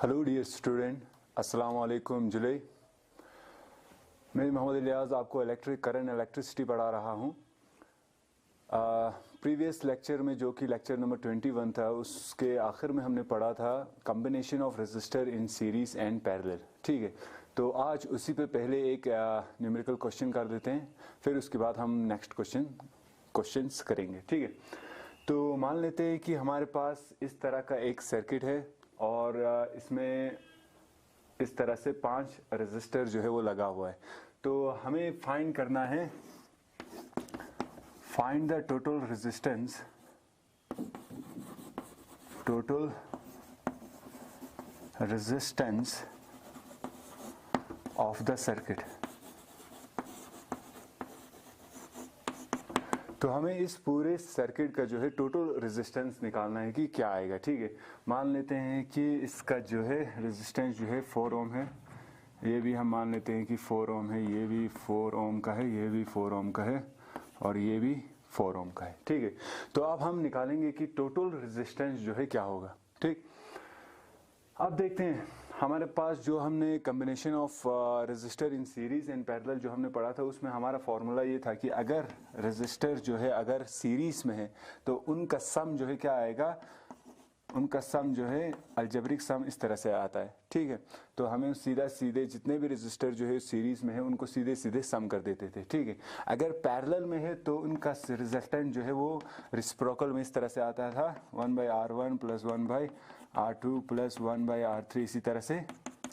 Hello dear student, अस्सलाम वालेकुम जुलै। मैं मोहम्मद इलियास आपको इलेक्ट्रिक करंट इलेक्ट्रिसिटी पढ़ा रहा हूँ। प्रीवियस लेक्चर में जो कि लेक्चर नंबर 21 था, उसके आखिर में हमने पढ़ा था combination of resistor in series and parallel. ठीक है, तो आज उसी पे पहले एक न्यूमेरिकल क्वेश्चन कर देते हैं, फिर उसके बाद हम नेक्स्ट क्वेश्चंस करेंगे। ठीक है, तो मान लेते हैं कि हमारे पास इस तरह का एक सर्किट है और इसमें इस तरह से 5 रेजिस्टर जो है वो लगा हुआ है। तो हमें फाइंड करना है, find the total resistance of the circuit. तो हमें इस पूरे सर्किट का जो है टोटल रेजिस्टेंस निकालना है कि क्या आएगा। ठीक है, मान लेते हैं कि इसका जो है रेजिस्टेंस जो है 4 ओम है, ये भी हम मान लेते हैं कि 4 ओम है, ये भी 4 ओम का है, ये भी 4 ओम का है और ये भी 4 ओम का है। ठीक है, तो अब हम निकालेंगे कि टोटल रेजिस्टेंस जो है क्या होगा। ठीक, अब देखते हैं हमारे पास जो हमने combination of resistor in series and parallel जो हमने पढ़ा था, उसमें हमारा फॉर्मूला ये था कि अगर रेजिस्टर जो है अगर सीरीज में है तो उनका सम जो है क्या आएगा, उनका सम जो है अलजेब्रिक सम इस तरह से आता है। ठीक है, तो हमें सीधे जितने भी रेजिस्टर जो है सीरीज में है उनको सीधे सीधे सम कर देते थे। ठीक है, अगर पैरेलल में है तो उनका रिजल्टेंट जो है वो रेसिप्रोकल में इस तरह से आता था, 1/R1 + 1/R2 + 1/R3, इसी तरह से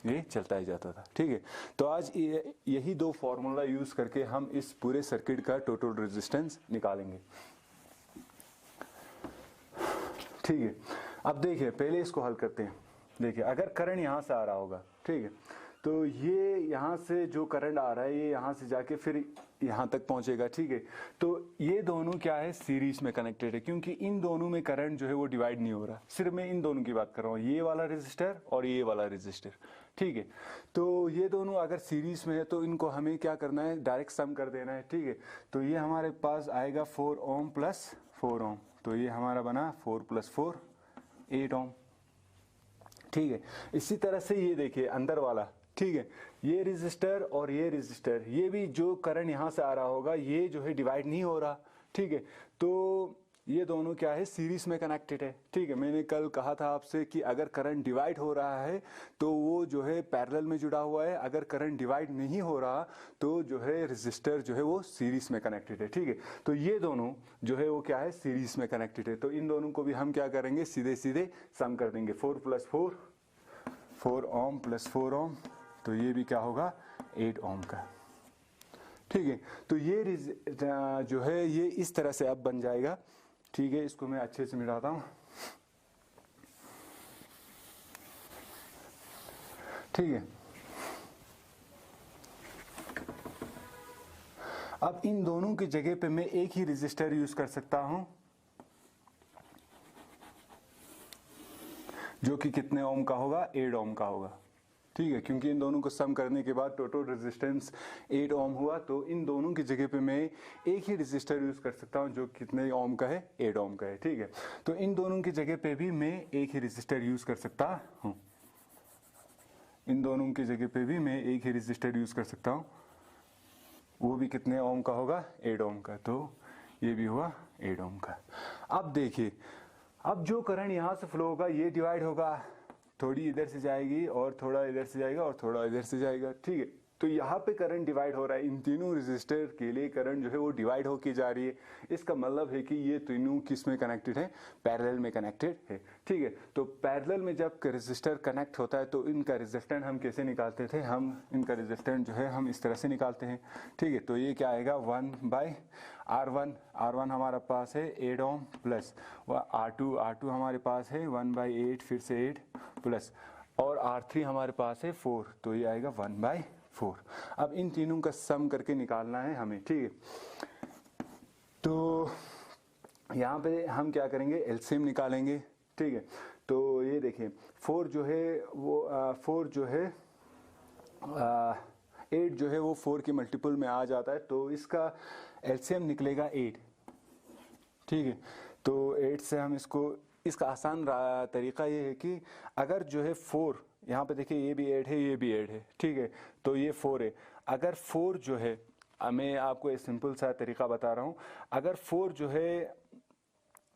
ये चलता ही जाता था। ठीक है, तो आज यही दो फॉर्मूला यूज करके हम इस पूरे सर्किट का टोटल रेजिस्टेंस निकालेंगे। ठीक है, अब देखिए पहले इसको हल करते हैं। देखिए अगर करंट यहां से आ रहा होगा, ठीक है, तो ये यहां से जो करंट आ रहा है ये यहां से जाके फिर यहां तक पहुंचेगा। ठीक है, तो ये दोनों क्या है, सीरीज में कनेक्टेड है, क्योंकि इन दोनों में करंट जो है वो डिवाइड नहीं हो रहा। सिर्फ मैं इन दोनों की बात कर रहा हूं, ये वाला रेजिस्टर और ये वाला रेजिस्टर। ठीक है, तो ये दोनों अगर सीरीज में है तो इनको हमें क्या करना है, डायरेक्ट सम कर देना है। ठीक है, तो ये हमारे पास आएगा 4 ओम + 4 ओम, तो ये हमारा बना 4 + 4 8 ओम। ठीक है, इसी तरह से ये देखिए अंदर वाला, ठीक है, ये रेजिस्टर और ये रेजिस्टर, ये भी जो करंट यहां से आ रहा होगा ये जो है डिवाइड नहीं हो रहा। ठीक है, तो ये दोनों क्या है, सीरीज में कनेक्टेड है। ठीक है, मैंने कल कहा था आपसे कि अगर करंट डिवाइड हो रहा है तो वो जो है पैरेलल में जुड़ा हुआ है, अगर करंट डिवाइड नहीं हो रहा तो जो है रेजिस्टर जो है वो सीरीज में कनेक्टेड है। ठीक है, तो ये दोनों जो है वो क्या है, सीरीज में कनेक्टेड है। तो इन दोनों को भी हम क्या करेंगे, सीधे सीधे सम कर देंगे, 4 + 4 4 ओम + 4 ओम, तो ये भी क्या होगा 8 ओम का। ठीक है, तो ये जो है ये इस तरह से अब बन जाएगा। ठीक है, इसको मैं अच्छे से मिटाता हूं। ठीक है, अब इन दोनों की जगह पे मैं एक ही रेजिस्टर यूज कर सकता हूं, जो कि कितने ओम का होगा, 8 ओम का होगा। ठीक है, क्योंकि इन दोनों को सम करने के बाद टोटल रेजिस्टेंस 8 ओम हुआ, तो इन दोनों की जगह पे मैं एक ही रेजिस्टर यूज कर सकता हूं जो कितने ओम का है, 8 ओम का है। ठीक है, तो इन दोनों की जगह पे भी मैं एक ही रेजिस्टर यूज कर सकता हूं, इन दोनों की जगह पे भी मैं एक ही रेजिस्टर यूज कर सकता हूं, वो भी कितने ओम का होगा, 8 ओम का, तो ये भी हुआ 8 ओम का। अब देखिए, अब जो करंट यहां से फ्लो होगा ये डिवाइड होगा, थोड़ी इधर से जाएगी और थोड़ा इधर से जाएगा और थोड़ा इधर से जाएगा। ठीक है, तो यहाँ पे करंट डिवाइड हो रहा है, इन तीनों रेजिस्टर के लिए करंट जो है वो डिवाइड होके जा रही है। इसका मतलब है कि ये तीनों किस में कनेक्टेड है, पैरेलल में कनेक्टेड है। ठीक है, तो पैरेलल में जब रेजिस्टर कनेक्ट होता है तो इनका रेजिस्टेंस हम कैसे निकालते थे, हम इनका रेजिस्टेंस जो है हम इस तरह से निकालते हैं। ठीक है, तो ये क्या आएगा, 1/R1, R1 हमारा पास है 8 ओम प्लस R2 हमारे पास है 1/8, फिर से 8 प्लस, और R3 हमारे पास है 4, तो ये आएगा 1/4। अब इन तीनों का सम करके निकालना है हमें। ठीक है, तो यहाँ पे हम क्या करेंगे, एलसीएम निकालेंगे। ठीक है, तो ये देखिए 4 जो है वो 4 जो है 8 जो है वो 4 के मल्टीपल में आ जाता है, तो इसका एलसीएम निकलेगा 8। ठीक है, तो 8 से हम इसका आसान तरीका ये है कि अगर जो है 4 यहाँ पे देखिए ये भी 8 है, ये भी 8 है, ठीक है, तो ये 4 है। अगर 4 जो है, मैं आपको एक सिंपल सा तरीका बता रहा हूँ, अगर 4 जो है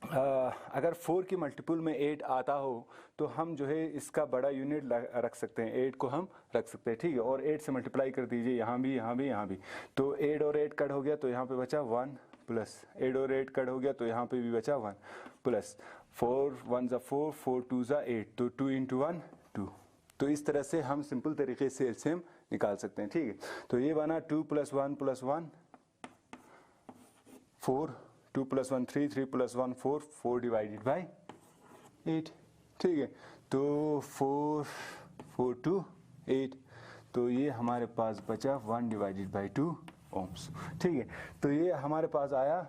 अगर 4 की मल्टीपल में 8 आता हो तो हम जो है इसका बड़ा यूनिट रख सकते हैं, 8 को हम रख सकते हैं, ठीक है। और 8 से मल्टीप्लाई कर दीजिए, यहाँ भी यहाँ भी यहाँ भी, तो 8 और 8 कट हो गया तो यहाँ पे बचा 1 प्लस 8 और 8 कट हो गया तो यहाँ पे भी बचा 1 प्लस 4 1 ज़ा 4 4 2 ज़ा 8, तो 2 इंटू 1 2। तो इस तरह से हम सिंपल तरीके से एलसीएम निकाल सकते हैं, ठीक है। तो ये बना 2 plus 1 4, 2 plus 1 3, 3 plus 1 4, 4 divided by 8, ठीक है। तो 4 4 2 8, तो ये हमारे पास बचा 1 डिवाइडेड बाई 2 ओम्स, ठीक है। तो ये हमारे पास आया,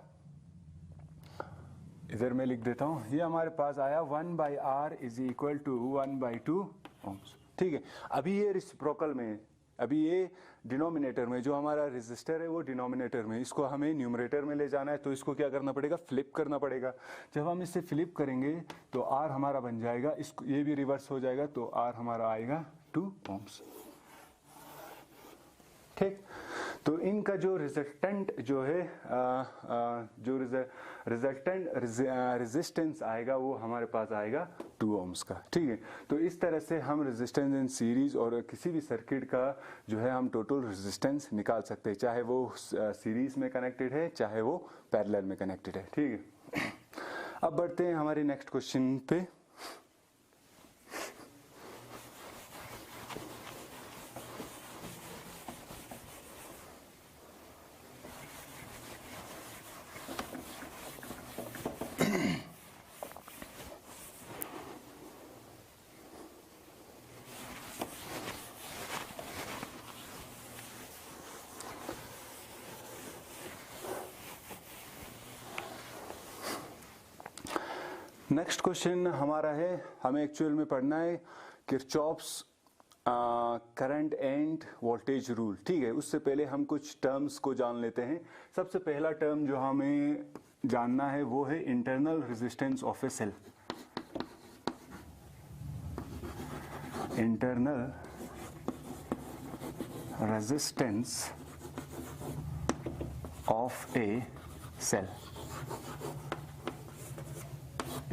इधर मैं लिख देता हूँ, ये हमारे पास आया 1 by r is equal to 1 by 2 ohms, ठीक है। अभी ये रिसिप्रोकल में है, अभी ये डिनोमिनेटर में, जो हमारा रेजिस्टर है वो डिनोमिनेटर में, इसको हमें न्यूमरेटर में ले जाना है, तो इसको क्या करना पड़ेगा, फ्लिप करना पड़ेगा। जब हम इसे फ्लिप करेंगे तो आर हमारा बन जाएगा, इसको ये भी रिवर्स हो जाएगा, तो आर हमारा आएगा 2 ओम्स, ठीक। तो इनका जो रिजल्टेंट जो है जो रिजल्टेंट रेजिस्टेंस आएगा वो हमारे पास आएगा 2 ओम्स का, ठीक है। तो इस तरह से हम रेजिस्टेंस इन सीरीज और किसी भी सर्किट का जो है हम टोटल रेजिस्टेंस निकाल सकते हैं, चाहे वो सीरीज में कनेक्टेड है चाहे वो पैरेलल में कनेक्टेड है, ठीक है। अब बढ़ते हैं हमारे नेक्स्ट क्वेश्चन पे। नेक्स्ट क्वेश्चन हमारा है, हमें एक्चुअल में पढ़ना है Kirchhoff's current end voltage rule, ठीक है। उससे पहले हम कुछ टर्म्स को जान लेते हैं। सबसे पहला टर्म जो हमें जानना है वो है internal resistance of a cell. Internal resistance of a cell,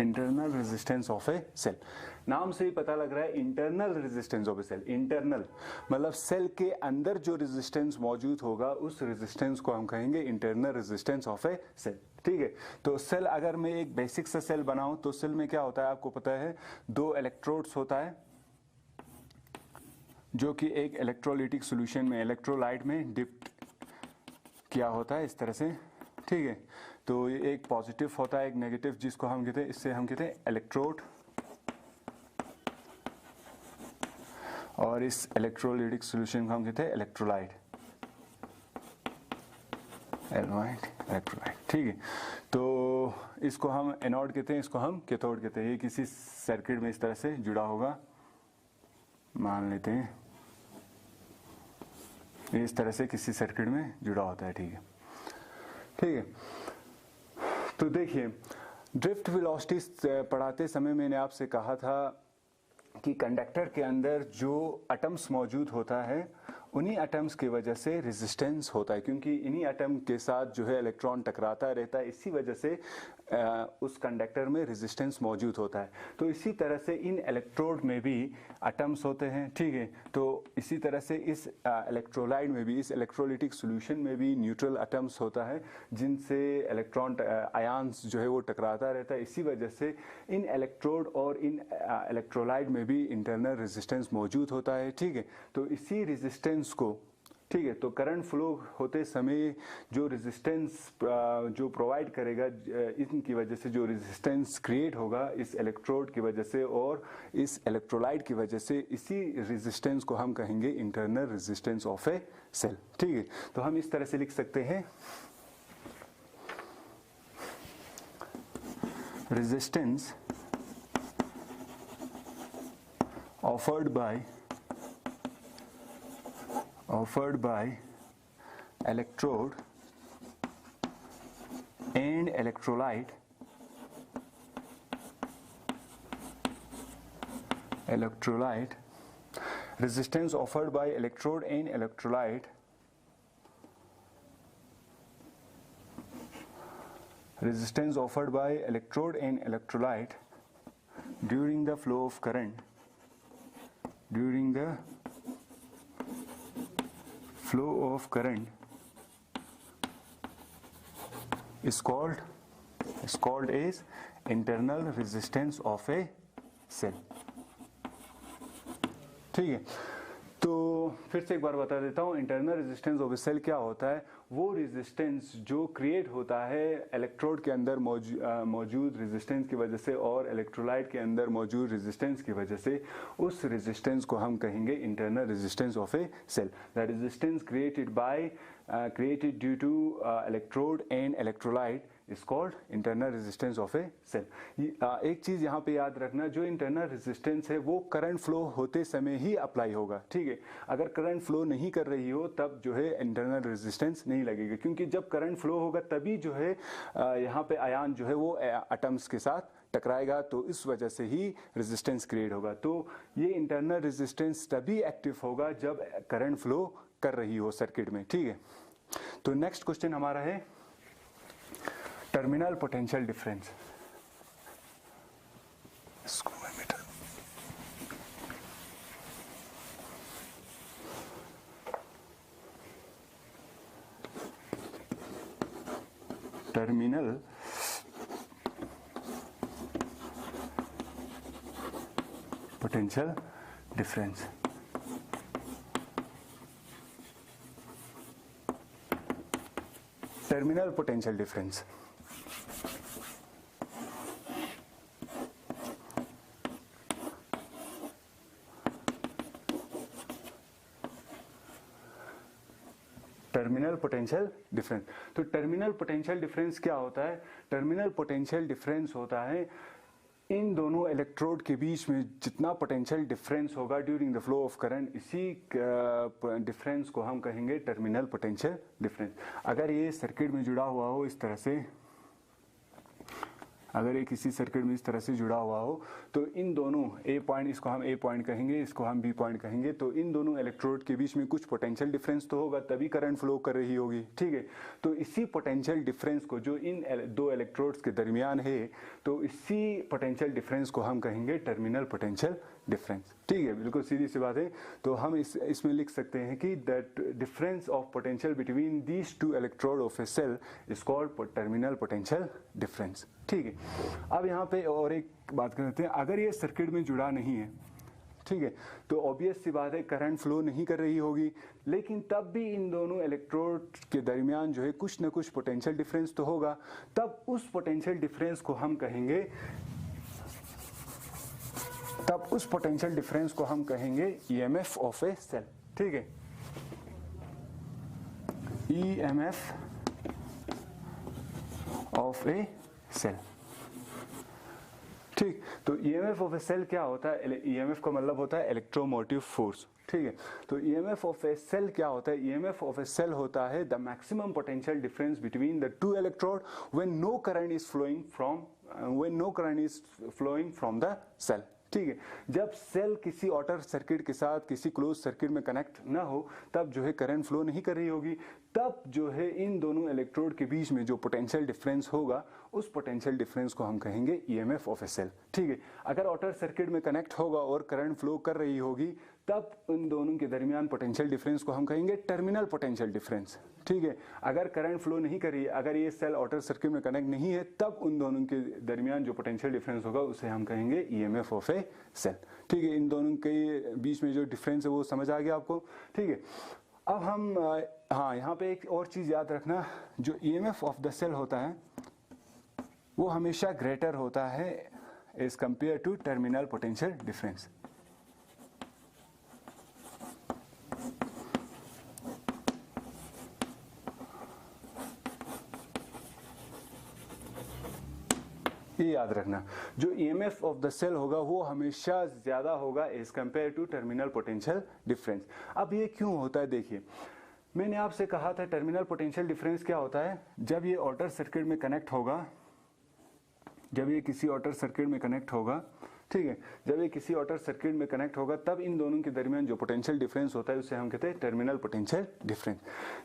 internal resistance of a cell, नाम से ही पता लग रहा है internal resistance of a cell. Internal मतलब सेल के अंदर जो रेजिस्टेंस मौजूद होगा उस रेजिस्टेंस को हम कहेंगे internal resistance of a cell, ठीक है। तो सेल, अगर मैं एक बेसिक सा सेल बनाऊं तो सेल में क्या होता है आपको पता है, 2 इलेक्ट्रोड्स होता है जो कि एक इलेक्ट्रोलाइटिक सॉल्यूशन में, इलेक्ट्रोलाइट में डिप्ट किया होता है इस तरह से, ठीक है। तो ये एक पॉजिटिव होता है, एक नेगेटिव, जिसको हम कहते हैं, इससे हम कहते हैं इलेक्ट्रोड, और इस इलेक्ट्रोलाइटिक सॉल्यूशन को हम कहते हैं इलेक्ट्रोलाइट, इलेक्ट्रोलाइट, ठीक है। तो इसको हम एनोड कहते हैं, इसको हम कैथोड कहते हैं। ये किसी सर्किट में इस तरह से जुड़ा होगा, मान लेते हैं ये इस तरह से किसी सर्किट में जुड़ा होता है, ठीक है, ठीक है। तो देखिए, ड्रिफ्ट वेलोसिटी पढ़ाते समय मैंने आपसे कहा था कि कंडक्टर के अंदर जो एटम्स मौजूद होता है उन्हीं एटम्स की वजह से रेजिस्टेंस होता है, क्योंकि इन्हीं एटम के साथ जो है इलेक्ट्रॉन टकराता रहता है, इसी वजह से उस कंडक्टर में रेजिस्टेंस मौजूद होता है। तो इसी तरह से इन इलेक्ट्रोड में भी एटम्स होते हैं, ठीक है। तो इसी तरह से इस इलेक्ट्रोलाइट में भी, इस इलेक्ट्रोलाइटिक सॉल्यूशन में भी न्यूट्रल एटम्स होता है जिनसे इलेक्ट्रॉन आयंस जो है वो टकराता रहता है। इसी वजह से इन इलेक्ट्रोड और इन इलेक्ट्रोलाइट में भी इंटरनल रेजिस्टेंस मौजूद होता है, ठीक है। तो इसी रेजिस्टेंस को, ठीक है, तो करंट फ्लो होते समय जो रेजिस्टेंस जो प्रोवाइड करेगा, इनकी वजह से जो रेजिस्टेंस क्रिएट होगा इस इलेक्ट्रोड की वजह से और इस इलेक्ट्रोलाइट की वजह से, इसी रेजिस्टेंस को हम कहेंगे internal resistance of a cell, ठीक है। तो हम इस तरह से लिख सकते हैं, resistance offered by electrode and electrolyte resistance offered by electrode and electrolyte during the flow of current is called as internal resistance of a cell। ठीक है, तो फिर से एक बार बता देता हूँ, internal resistance of a cell क्या होता है। वो रेजिस्टेंस जो क्रिएट होता है इलेक्ट्रोड के अंदर मौजूद रेजिस्टेंस की वजह से और इलेक्ट्रोलाइट के अंदर मौजूद रेजिस्टेंस की वजह से, उस रेजिस्टेंस को हम कहेंगे internal resistance of a cell. The resistance created due to electrode and electrolyte is called internal resistance of a cell। एक चीज यहाँ पे याद रखना, जो इंटरनल रेजिस्टेंस है वो करंट फ्लो होते समय ही अप्लाई होगा। ठीक है, अगर करंट फ्लो नहीं कर रही हो तब जो है इंटरनल रेजिस्टेंस नहीं लगेगा, क्योंकि जब करंट फ्लो होगा तभी जो है यहाँ पे आयन जो है वो एटम्स के साथ टकराएगा, तो इस वजह से ही रेजिस्टेंस क्रिएट होगा। तो ये इंटरनल रेजिस्टेंस तभी एक्टिव होगा जब करंट फ्लो कर रही हो सर्किट में। ठीक है, तो नेक्स्ट क्वेश्चन हमारा है terminal potential difference. Terminal potential difference. Terminal potential difference terminal potential difference. तो टर्मिनल पोटेंशियल डिफरेंस क्या होता है? टर्मिनल पोटेंशियल डिफरेंस होता है इन दोनों इलेक्ट्रोड के बीच में जितना पोटेंशियल डिफरेंस होगा during the flow of current, इसी डिफरेंस को हम कहेंगे टर्मिनल पोटेंशियल डिफरेंस। अगर ये सर्किट में जुड़ा हुआ हो इस तरह से, अगर ये किसी सर्किट में इस तरह से जुड़ा हुआ हो, तो इन दोनों ए पॉइंट, इसको हम ए पॉइंट कहेंगे, इसको हम बी पॉइंट कहेंगे, तो इन दोनों इलेक्ट्रोड के बीच में कुछ पोटेंशियल डिफरेंस तो होगा, तभी करंट फ्लो कर रही होगी। ठीक है, तो इसी पोटेंशियल डिफरेंस को जो इन दो इलेक्ट्रोड्स के दरमियान है, तो इसी पोटेंशियल डिफरेंस को हम कहेंगे टर्मिनल पोटेंशियल डिफरेंस। ठीक है, बिल्कुल सीधी सी बात है। तो हम इसमें लिख सकते हैं कि that difference of potential between these two electrode of a cell is called terminal potential difference. ठीक है, अब यहाँ पे और एक बात करते हैं, अगर ये सर्किट में जुड़ा नहीं है, ठीक है, तो ऑब्वियस सी बात है करंट फ्लो नहीं कर रही होगी, लेकिन तब भी इन दोनों इलेक्ट्रोड के दरमियान जो है कुछ ना कुछ पोटेंशियल डिफरेंस तो होगा। तब उस पोटेंशियल डिफरेंस को हम कहेंगे ईएमएफ ऑफ ए सेल। ठीक है, ईएमएफ ऑफ ए सेल। ठीक, तो ईएमएफ ऑफ ए सेल क्या होता है? ईएमएफ का मतलब होता है इलेक्ट्रोमोटिव फोर्स। ठीक है, तो ईएमएफ ऑफ ए सेल क्या होता है? ईएमएफ ऑफ ए सेल होता है the maximum potential difference between the two electrode when no current is flowing from the cell. ठीक है, जब सेल किसी ऑटर सर्किट के साथ किसी क्लोज सर्किट में कनेक्ट ना हो, तब जो है करंट फ्लो नहीं कर रही होगी, तब जो है इन दोनों इलेक्ट्रोड के बीच में जो पोटेंशियल डिफरेंस होगा, उस पोटेंशियल डिफरेंस को हम कहेंगे ईएमएफ ऑफ ए सेल। ठीक है, अगर ऑटर सर्किट में कनेक्ट होगा और करंट फ्लो कर रही होगी, तब इन दोनों के दरमियान पोटेंशियल डिफरेंस को हम कहेंगे टर्मिनल पोटेंशियल डिफरेंस। ठीक है, अगर करंट फ्लो नहीं कर रही है, अगर ये सेल ऑटर सर्किट में कनेक्ट नहीं है, तब उन दोनों के दरमियान जो पोटेंशियल डिफरेंस होगा उसे हम कहेंगे ईएमएफ ऑफ ए सेल। ठीक है, इन दोनों के बीच में जो डिफरेंस है वो समझ आ गया आपको। ठीक है, अब हम हाँ, यहाँ पे एक और चीज याद रखना, जो ईएमएफ ऑफ द सेल होता है वो हमेशा ग्रेटर होता है as compare to terminal potential difference. ये याद रखना, जो ईएमएफ ऑफ द सेल होगा वो हमेशा ज्यादा होगा as compare to terminal potential difference. अब ये क्यों होता है? देखिए, मैंने आपसे कहा था टर्मिनल पोटेंशियल डिफरेंस क्या होता है? जब ये ऑटर सर्किट में कनेक्ट होगा, जब ये किसी ऑटर सर्किट में कनेक्ट होगा, ठीक है। जब ये किसी ऑटर सर्किट में कनेक्ट होगा तब इन दोनों के दरमियान जो पोटेंशियल डिफरेंस होता है उसे हम कहते हैं टर्मिनल पोटेंशियल डिफरेंस।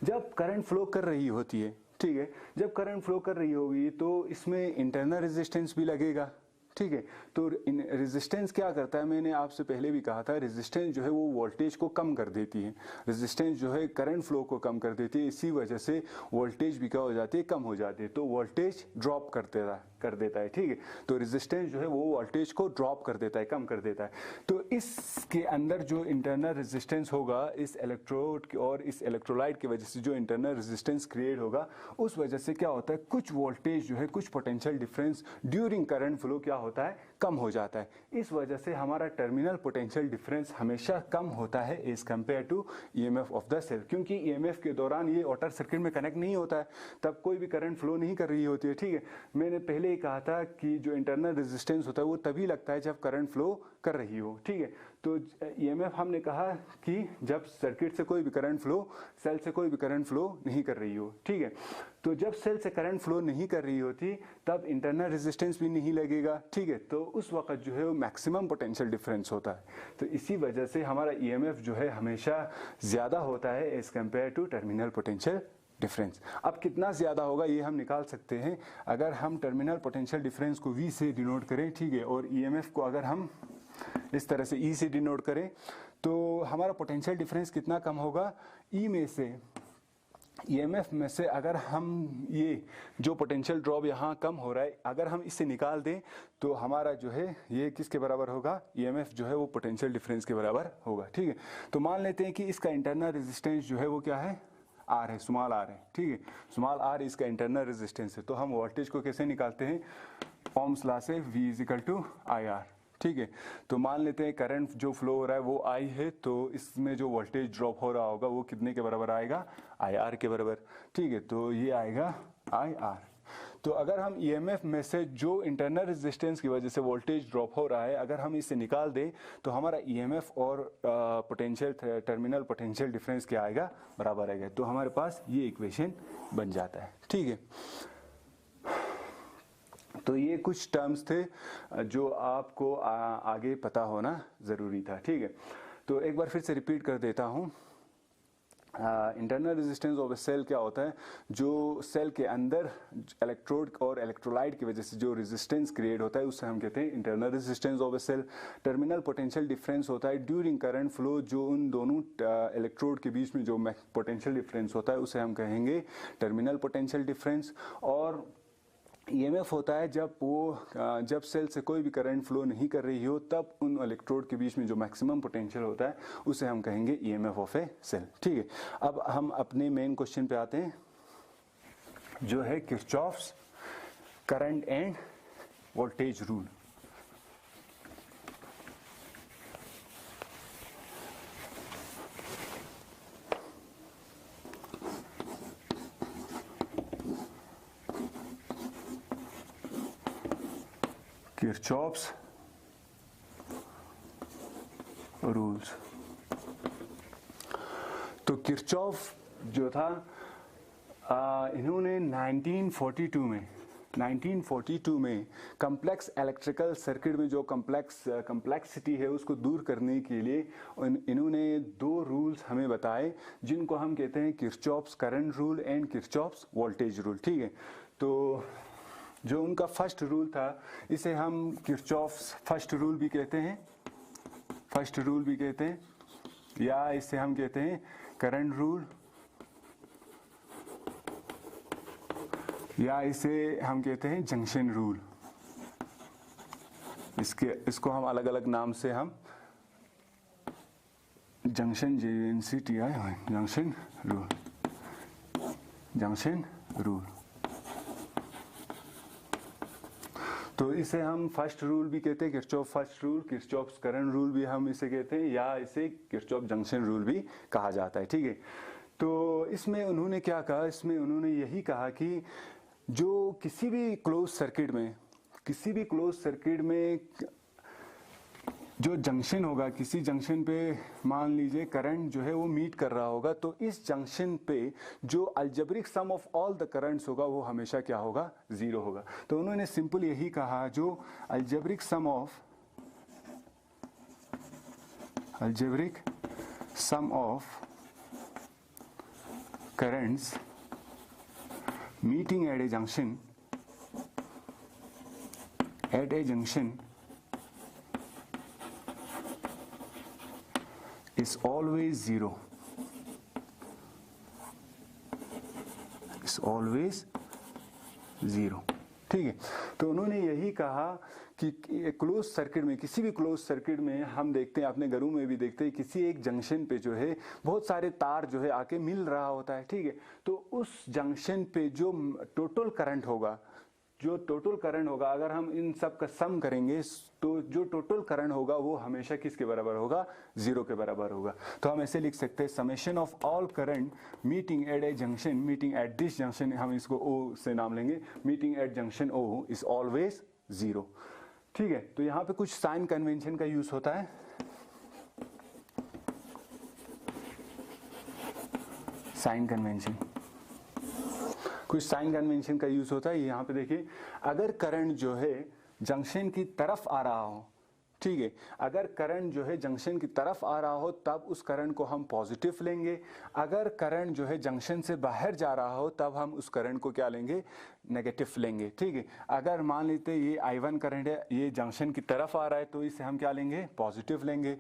जब करंट फ्लो कर रही होती है, ठीक है, जब करंट फ्लो कर रही होगी तो इसमें इंटरनल रेजिस्टेंस भी लगेगा, ठीक है। तो रेजिस्टेंस क्या करता है, मैंने आपसे पहले भी कहा था, रेजिस्टेंस जो है वो वोल्टेज को कम कर देती है, रेजिस्टेंस जो है करंट फ्लो को कम कर देती है, इसी वजह से वोल्टेज भी क्या हो जाती है, कम हो जाती है, तो वोल्टेज ड्रॉप कर देता है, ठीक है। तो रेजिस्टेंस जो है वो वोल्टेज को ड्रॉप कर देता है, कम कर देता है। तो इसके अंदर जो इंटरनल रेजिस्टेंस होगा इस इलेक्ट्रोड और इस इलेक्ट्रोलाइट की वजह से जो इंटरनल रेजिस्टेंस क्रिएट होगा, उस वजह से क्या होता है, कुछ वोल्टेज जो है, कुछ potential difference during current flow क्या होता है, कम हो जाता है। इस वजह से हमारा टर्मिनल पोटेंशियल डिफरेंस हमेशा कम होता है as compare to EMF of the cell, क्योंकि ईएमएफ के दौरान ये ऑटर सर्किट में कनेक्ट नहीं होता है, तब कोई भी करंट फ्लो नहीं कर रही होती है, ठीक है। मैंने पहले ही कहा था कि जो इंटरनल रेजिस्टेंस होता है वो तभी लगता है जब करंट फ्लो कर रही हो, ठीक है। तो ईएमएफ हमने कहा कि जब सर्किट से कोई भी करंट फ्लो, सेल से कोई भी करंट फ्लो नहीं कर रही हो, ठीक है। तो जब सेल से करंट फ्लो नहीं कर रही होती तब इंटरनल रेजिस्टेंस भी नहीं लगेगा, ठीक है। तो उस वक्त जो है वो मैक्सिमम पोटेंशियल डिफरेंस होता है, तो इसी वजह से हमारा ईएमएफ जो है हमेशा ज्यादा होता है as compare to terminal potential difference. अब कितना ज्यादा होगा ये हम निकाल सकते हैं अगर हम टर्मिनल पोटेंशियल डिफरेंस को V से डिनोट करें, ठीक है, और ईएमएफ को अगर हम इस तरह से E से डिनोट करें तो हमारा पोटेंशियल डिफरेंस कितना कम होगा, E में से, ईएमएफ में से अगर हम ये जो पोटेंशियल ड्रॉप यहाँ कम हो रहा है अगर हम इससे निकाल दें तो हमारा जो है ये किसके बराबर होगा, ईएमएफ जो है वो पोटेंशियल डिफरेंस के बराबर होगा, ठीक है। तो मान लेते हैं कि इसका इंटरनल रेजिस्टेंस जो है वो क्या है, आर है, स्मॉल आर है, ठीक है, स्मॉल आर इसका इंटरनल रेजिस्टेंस है। तो हम वोल्टेज को कैसे निकालते हैं, ओम्स लॉ से V is equal to I R, ठीक है। तो मान लेते हैं करंट जो फ्लो हो रहा है वो I है, तो इसमें जो वोल्टेज ड्रॉप हो रहा होगा वो कितने के बराबर आएगा, IR के बराबर, ठीक है। तो ये आएगा IR। तो अगर हम ईएमएफ में से जो इंटरनल रेजिस्टेंस की वजह से वोल्टेज ड्रॉप हो रहा है अगर हम इसे निकाल दें तो हमारा ईएमएफ और पोटेंशियल टर्मिनल पोटेंशियल डिफरेंस क्या आएगा, बराबर आएगा। तो हमारे पास ये इक्वेशन बन जाता है, ठीक है। तो ये कुछ टर्म्स थे जो आपको आगे पता होना ज़रूरी था, ठीक है। तो एक बार फिर से रिपीट कर देता हूँ, internal resistance of a cell क्या होता है, जो सेल के अंदर इलेक्ट्रोड और इलेक्ट्रोलाइट की वजह से जो रेजिस्टेंस क्रिएट होता है उससे हम कहते हैं internal resistance of a cell. Terminal potential difference होता है ड्यूरिंग करंट फ्लो, जो उन दोनों इलेक्ट्रोड के बीच में जो पोटेंशियल डिफरेंस होता है उसे हम कहेंगे टर्मिनल पोटेंशियल डिफरेंस। और ईएमएफ होता है जब सेल से कोई भी करंट फ्लो नहीं कर रही हो तब उन इलेक्ट्रोड के बीच में जो मैक्सिमम पोटेंशियल होता है उसे हम कहेंगे ईएमएफ ऑफ ए सेल, ठीक है। अब हम अपने मेन क्वेश्चन पे आते हैं जो है Kirchhoff's current end voltage rule. Kirchhoff's rules. तो किरचॉफ जो था इन्होंने 1942 में कम्प्लेक्स इलेक्ट्रिकल सर्किट में जो कम्प्लेक्सिटी है उसको दूर करने के लिए इन्होंने दो रूल्स हमें बताए जिनको हम कहते हैं Kirchhoff's current rule and Kirchhoff's voltage rule, ठीक है। तो जो उनका फर्स्ट रूल था इसे हम किरचॉफ्स फर्स्ट रूल भी कहते हैं, या इसे हम कहते हैं करंट रूल, या इसे हम कहते हैं जंक्शन रूल। इसको हम अलग अलग नाम से हम जंक्शन रूल। तो इसे हम फर्स्ट रूल भी कहते हैं, Kirchhoff first rule, Kirchhoff's current rule भी हम इसे कहते हैं, या इसे किरचॉफ जंक्शन रूल भी कहा जाता है, ठीक है। तो इसमें उन्होंने क्या कहा, इसमें उन्होंने यही कहा कि जो किसी भी क्लोज सर्किट में जो जंक्शन होगा, किसी जंक्शन पे मान लीजिए करंट जो है वो मीट कर रहा होगा, तो इस जंक्शन पे जो algebraic sum of all the currents होगा वो हमेशा क्या होगा, जीरो होगा। तो उन्होंने सिंपल यही कहा जो algebraic sum of algebraic sum of currents meeting at a junction is always zero. Is always zero. ठीक है, तो उन्होंने यही कहा कि क्लोज सर्किट में, किसी भी क्लोज सर्किट में हम देखते हैं, अपने घरों में भी देखते हैं, किसी एक जंक्शन पे जो है बहुत सारे तार जो है आके मिल रहा होता है। ठीक है, तो उस जंक्शन पे जो टोटल करंट होगा, अगर हम इन सब का सम करेंगे तो जो टोटल करंट होगा वो हमेशा किसके बराबर होगा? जीरो के बराबर होगा। तो हम ऐसे लिख सकते हैं summation of all current meeting at A junction, meeting at this junction, हम इसको O से नाम लेंगे, meeting at junction O is always zero. ठीक है, तो यहाँ पे कुछ साइन कन्वेंशन का यूज होता है। साइन कन्वेंशन, कुछ साइन कन्वेंशन का यूज होता है। यहाँ पे देखिए, अगर करंट जो है जंक्शन की तरफ आ रहा हो, ठीक है, अगर करंट जो है जंक्शन की तरफ आ रहा हो तब उस करंट को हम पॉजिटिव लेंगे। अगर करंट जो है जंक्शन से बाहर जा रहा हो तब हम उस करंट को क्या लेंगे? नेगेटिव लेंगे। ठीक है, अगर मान लेते हैं ये I1 करंट है, ये जंक्शन की तरफ आ रहा है तो इसे हम क्या लेंगे? पॉजिटिव लेंगे।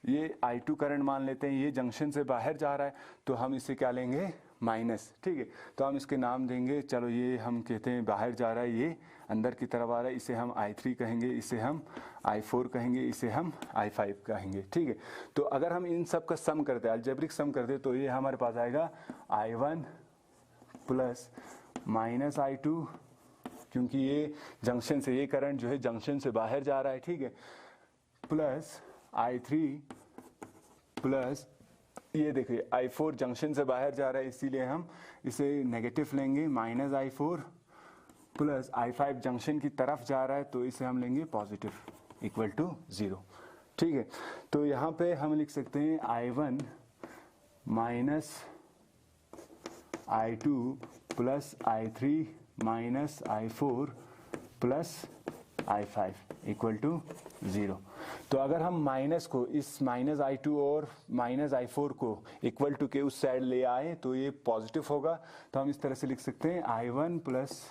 ये I2 करंट मान लेते हैं, ये जंक्शन से बाहर जा रहा है तो हम इसे क्या लेंगे? माइनस। ठीक है, तो हम इसके नाम देंगे, चलो ये हम कहते हैं बाहर जा रहा है, ये अंदर की तरफ आ रहा है, इसे हम I3 कहेंगे, इसे हम I4 कहेंगे, इसे हम I5 कहेंगे। ठीक है, तो अगर हम इन सब का सम करते हैं, अलजेब्रिक सम करते हैं, तो ये हमारे पास आएगा I1 प्लस माइनस I2, क्योंकि ये जंक्शन से, ये करंट जो है जंक्शन से बाहर जा रहा है। ठीक है, प्लस I3 प्लस ये देखिए I4 जंक्शन से बाहर जा रहा है, इसीलिए हम इसे नेगेटिव लेंगे, minus I4 plus I5 junction की तरफ जा रहा है तो इसे हम लेंगे पॉजिटिव, इक्वल टू जीरो। ठीक है, तो यहाँ पे हम लिख सकते हैं I1 minus I2 plus I3 minus I4 plus I5 equal to zero. तो अगर हम माइनस को, इस माइनस I2 और माइनस I4 को इक्वल टू के उस साइड ले आए तो ये पॉजिटिव होगा। तो हम इस तरह से लिख सकते हैं I1 plus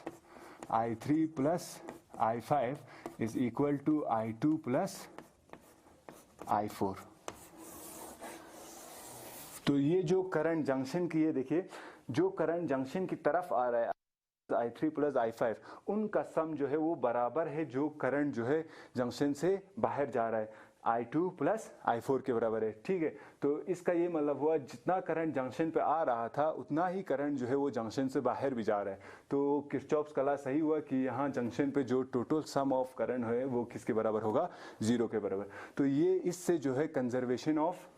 I3 plus I5 is equal to I2 plus I4। तो ये जो करंट जंक्शन की, ये देखिए जो करंट जंक्शन की तरफ आ रहा है I3 प्लस I5, उनका सम जो है वो बराबर है जो करंट जो है जंक्शन से बाहर जा रहा है I2 प्लस I4 के बराबर है। ठीक है, तो इसका ये मतलब हुआ जितना करंट जंक्शन पे आ रहा था उतना ही करंट जो है वो जंक्शन से बाहर भी जा रहा है। तो किरचॉफ्स का लॉ सही हुआ कि यहाँ जंक्शन पे जो टोटल सम ऑफ करंट है वो किसके बराबर होगा? जीरो के बराबर। तो ये इससे जो है कंजर्वेशन ऑफ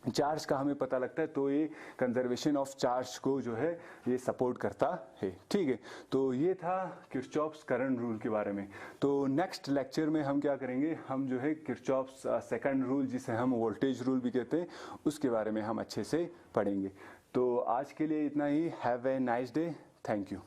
चार्ज का हमें पता लगता है, तो ये कंजर्वेशन ऑफ चार्ज को जो है ये सपोर्ट करता है। ठीक है, तो ये था किरचॉफ्स करंट रूल के बारे में। तो नेक्स्ट लेक्चर में हम क्या करेंगे, हम जो है किरचॉफ्स सेकंड रूल, जिसे हम वोल्टेज रूल भी कहते हैं, उसके बारे में हम अच्छे से पढ़ेंगे। तो आज के लिए इतना ही। Have a nice day, thank you.